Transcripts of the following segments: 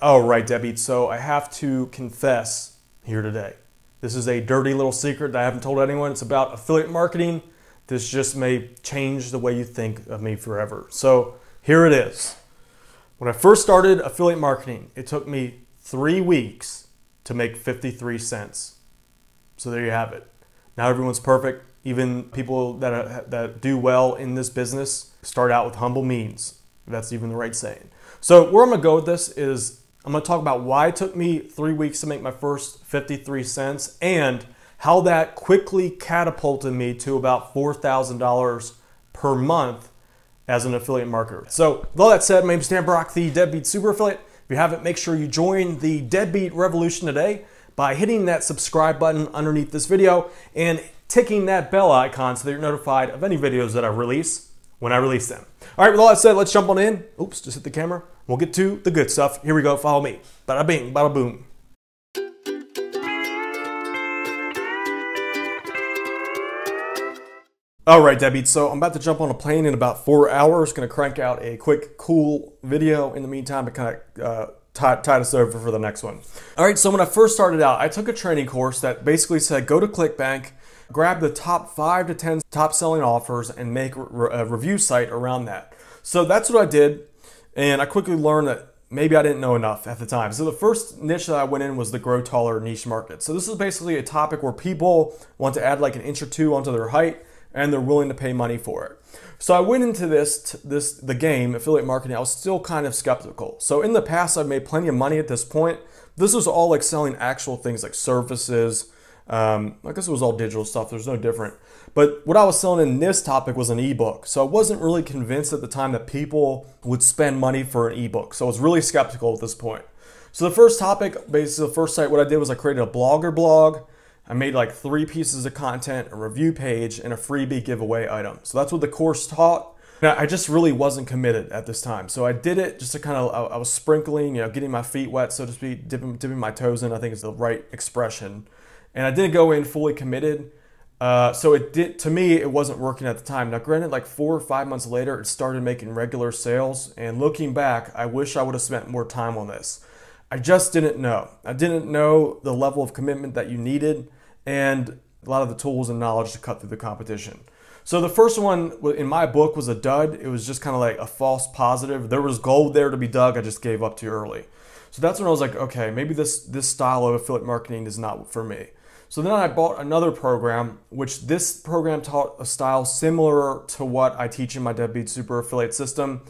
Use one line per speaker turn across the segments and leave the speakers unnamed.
All right, Debbie, so I have to confess here today. This is a dirty little secret that I haven't told anyone. It's about affiliate marketing. This just may change the way you think of me forever. So here it is. When I first started affiliate marketing, it took me 3 weeks to make 53 cents. So there you have it. Not everyone's perfect. Even people that do well in this business start out with humble means, if that's even the right saying. So where I'm gonna go with this is I'm gonna talk about why it took me 3 weeks to make my first 53 cents and how that quickly catapulted me to about $4,000 per month as an affiliate marketer. So with all that said, my name is Dan Brock, the Deadbeat Super Affiliate. If you haven't, make sure you join the Deadbeat Revolution today by hitting that subscribe button underneath this video and ticking that bell icon so that you're notified of any videos that I release when I release them. All right, with all that said, let's jump on in. Oops, just hit the camera. We'll get to the good stuff. Here we go, follow me. Bada bing, bada boom. All right, Debbie, so I'm about to jump on a plane in about 4 hours. Gonna crank out a quick, cool video in the meantime to kind of tide us over for the next one. All right, so when I first started out, I took a training course that basically said go to ClickBank, grab the top 5 to 10 top selling offers and make a review site around that. So that's what I did, and I quickly learned that maybe I didn't know enough at the time. So the first niche that I went in was the grow taller niche market. So this is basically a topic where people want to add like an inch or two onto their height and they're willing to pay money for it. So I went into the game, affiliate marketing. I was still kind of skeptical. So in the past, I've made plenty of money at this point. This was all like selling actual things like services. I guess it was all digital stuff. There's no different. But what I was selling in this topic was an ebook. So I wasn't really convinced at the time that people would spend money for an ebook. So I was really skeptical at this point. So the first topic, basically the first site, what I did was I created a blogger blog. I made like 3 pieces of content, a review page, and a freebie giveaway item. So that's what the course taught. Now, I just really wasn't committed at this time. So I did it just to kind of, I was sprinkling, getting my feet wet, so to speak, dipping my toes in, I think is the right expression. And I didn't go in fully committed. So to me, it wasn't working at the time. Now, granted, like 4 or 5 months later, it started making regular sales. And looking back, I wish I would have spent more time on this. I just didn't know. I didn't know the level of commitment that you needed and a lot of the tools and knowledge to cut through the competition. So the first one in my book was a dud. It was just kind of like a false positive. There was gold there to be dug. I just gave up too early. So that's when I was like, okay, maybe this style of affiliate marketing is not for me. So then I bought another program, which this program taught a style similar to what I teach in my Deadbeat Super Affiliate system.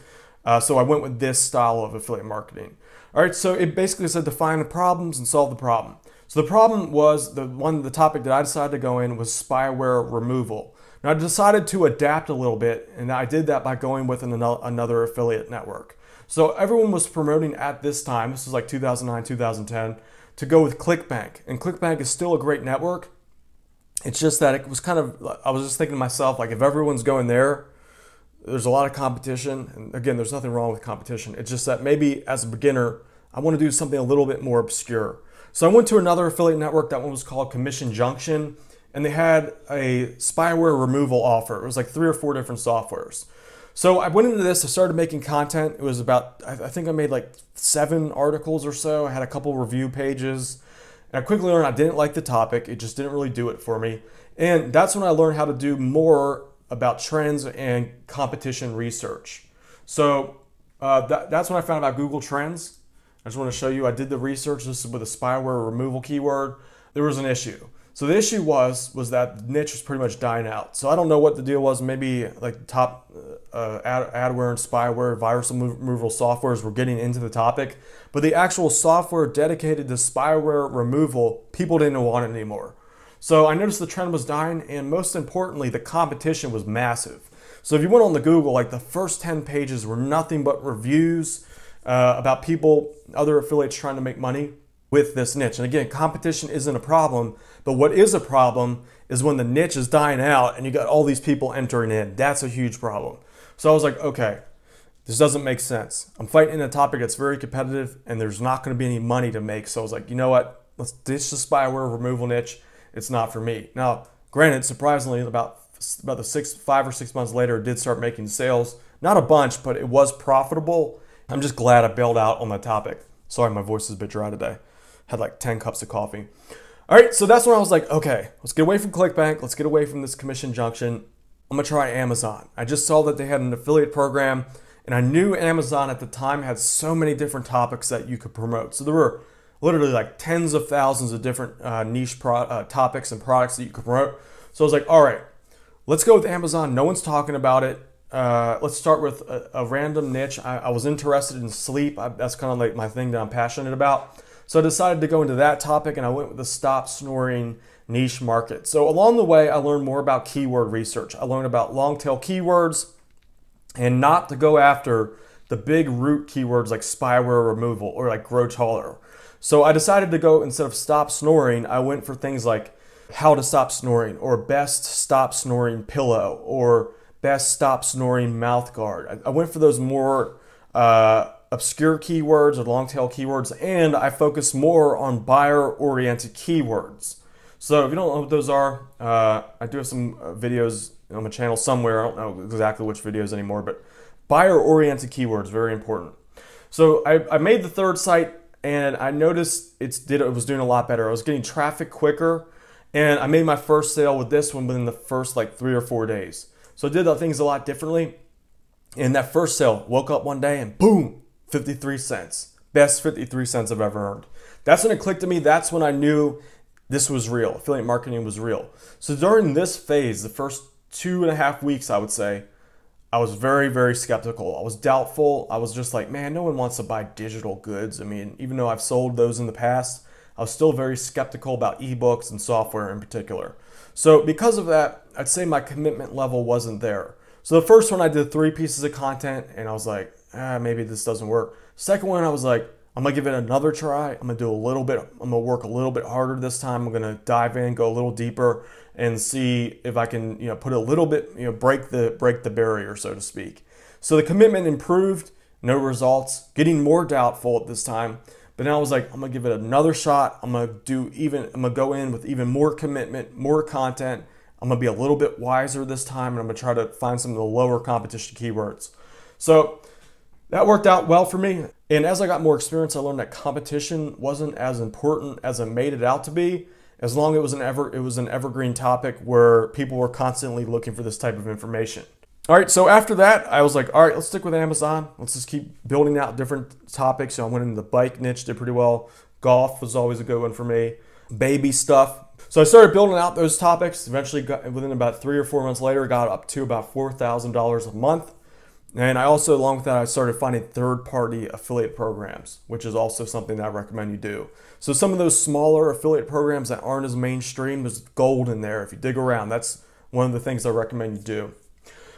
So I went with this style of affiliate marketing. All right, so it basically said define the problems and solve the problem. So the problem was, the topic that I decided to go in was spyware removal. Now I decided to adapt a little bit, and I did that by going with another affiliate network. So everyone was promoting at this time, this was like 2009, 2010, to go with ClickBank. And ClickBank is still a great network. It's just that it was kind of, I was just thinking to myself, like if everyone's going there, there's a lot of competition. And again, there's nothing wrong with competition. It's just that maybe as a beginner, I want to do something a little bit more obscure. So I went to another affiliate network. That one was called Commission Junction, and they had a spyware removal offer. It was like 3 or 4 different softwares. So I went into this, I started making content. It was about, I think I made like 7 articles or so. I had a couple review pages, and I quickly learned I didn't like the topic. It just didn't really do it for me. And that's when I learned how to do more about trends and competition research. So that's when I found out about Google Trends. I just want to show you, I did the research. This is with a spyware removal keyword. There was an issue. So the issue was that the niche was pretty much dying out. So I don't know what the deal was. Maybe like top adware and spyware, virus removal softwares were getting into the topic, but the actual software dedicated to spyware removal, people didn't want it anymore. So I noticed the trend was dying, and most importantly, the competition was massive. So if you went on the Google, like the first 10 pages were nothing but reviews about people, other affiliates trying to make money with this niche. And again, competition isn't a problem, but what is a problem is when the niche is dying out and you got all these people entering in. That's a huge problem. So I was like, okay, this doesn't make sense. I'm fighting in a topic that's very competitive and there's not going to be any money to make. So I was like, you know what? Let's ditch the spyware removal niche. It's not for me. Now, granted, surprisingly, about 5 or 6 months later, it did start making sales. Not a bunch, but it was profitable. I'm just glad I bailed out on that topic. Sorry, my voice is a bit dry today. Had like 10 cups of coffee. All right, so that's when I was like, okay, let's get away from ClickBank. Let's get away from this commission junction. I'm gonna try Amazon. I just saw that they had an affiliate program, and I knew Amazon at the time had so many different topics that you could promote. So there were literally like tens of thousands of different niche topics and products that you could promote. So I was like, all right, let's go with Amazon. No one's talking about it. Let's start with a random niche. I was interested in sleep. That's kind of like my thing that I'm passionate about. So I decided to go into that topic, and I went with the stop snoring niche market. So along the way, I learned more about keyword research. I learned about long tail keywords and not to go after the big root keywords like spyware removal or like grow taller. So I decided to go, instead of stop snoring, I went for things like how to stop snoring, or best stop snoring pillow, or best stop snoring mouth guard. I went for those more obscure keywords or long tail keywords, and I focused more on buyer oriented keywords. So if you don't know what those are, I do have some videos on my channel somewhere. I don't know exactly which videos anymore, but buyer-oriented keywords, very important. So I made the third site, and I noticed it was doing a lot better. I was getting traffic quicker, and I made my first sale with this one within the first like 3 or 4 days. So I did things a lot differently. And that first sale, woke up one day and boom, 53 cents. Best 53 cents I've ever earned. That's when it clicked to me. That's when I knew this was real. Affiliate marketing was real. So during this phase, the first 2.5 weeks, I would say, I was very, very skeptical. I was doubtful. I was just like, man, no one wants to buy digital goods. I mean, even though I've sold those in the past, I was still very skeptical about ebooks and software in particular. So because of that, I'd say my commitment level wasn't there. So the first one, I did 3 pieces of content, and I was like, maybe this doesn't work. Second one, I was like, I'm gonna give it another try. I'm gonna work a little bit harder this time. I'm gonna dive in, go a little deeper, and see if I can, put a little bit, break the barrier, so to speak. So the commitment improved, no results, getting more doubtful at this time. But now I was like, I'm gonna give it another shot. I'm gonna go in with even more commitment, more content. I'm gonna be a little bit wiser this time, and I'm gonna try to find some of the lower competition keywords. So that worked out well for me. And as I got more experience, I learned that competition wasn't as important as I made it out to be, as long as it was an evergreen topic where people were constantly looking for this type of information. All right, so after that, I was like, all right, let's stick with Amazon. Let's just keep building out different topics. So I went into the bike niche, did pretty well. Golf was always a good one for me. Baby stuff. So I started building out those topics. Eventually, within about 3 or 4 months later, got up to about $4,000 a month. And I also, along with that, I started finding third-party affiliate programs, which is also something that I recommend you do. So some of those smaller affiliate programs that aren't as mainstream, there's gold in there. If you dig around, that's one of the things I recommend you do.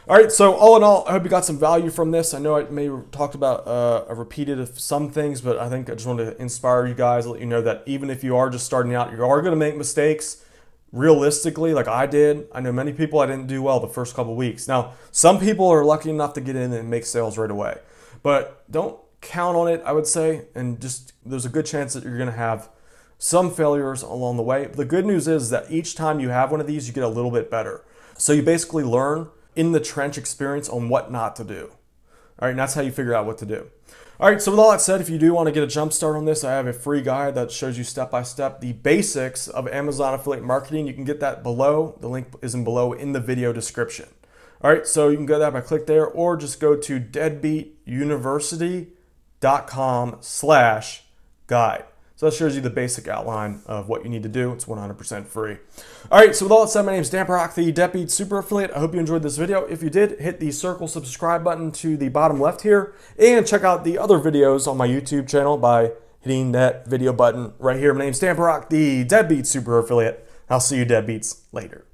All right, so all in all, I hope you got some value from this. I know I may have talked about, I repeated some things, but I think I just wanted to inspire you guys, let you know that even if you are just starting out, you are going to make mistakes. Realistically, like I did, I know many people I didn't do well the first couple weeks. Now, some people are lucky enough to get in and make sales right away, but don't count on it, I would say, and just there's a good chance that you're going to have some failures along the way. But the good news is that each time you have one of these, you get a little bit better. So you basically learn in the trench experience on what not to do. All right, and that's how you figure out what to do. All right, so with all that said, if you do want to get a jump start on this, I have a free guide that shows you step-by-step the basics of Amazon affiliate marketing. You can get that below. The link is below in the video description. All right, so you can go there by click there, or just go to deadbeatuniversity.com/guide. So that shows you the basic outline of what you need to do. It's 100% free. All right, so with all that said, my name is Dan Brock, the Deadbeat Super Affiliate. I hope you enjoyed this video. If you did, hit the circle subscribe button to the bottom left here, and check out the other videos on my YouTube channel by hitting that video button right here. My name is Dan Brock, the Deadbeat Super Affiliate. I'll see you deadbeats later.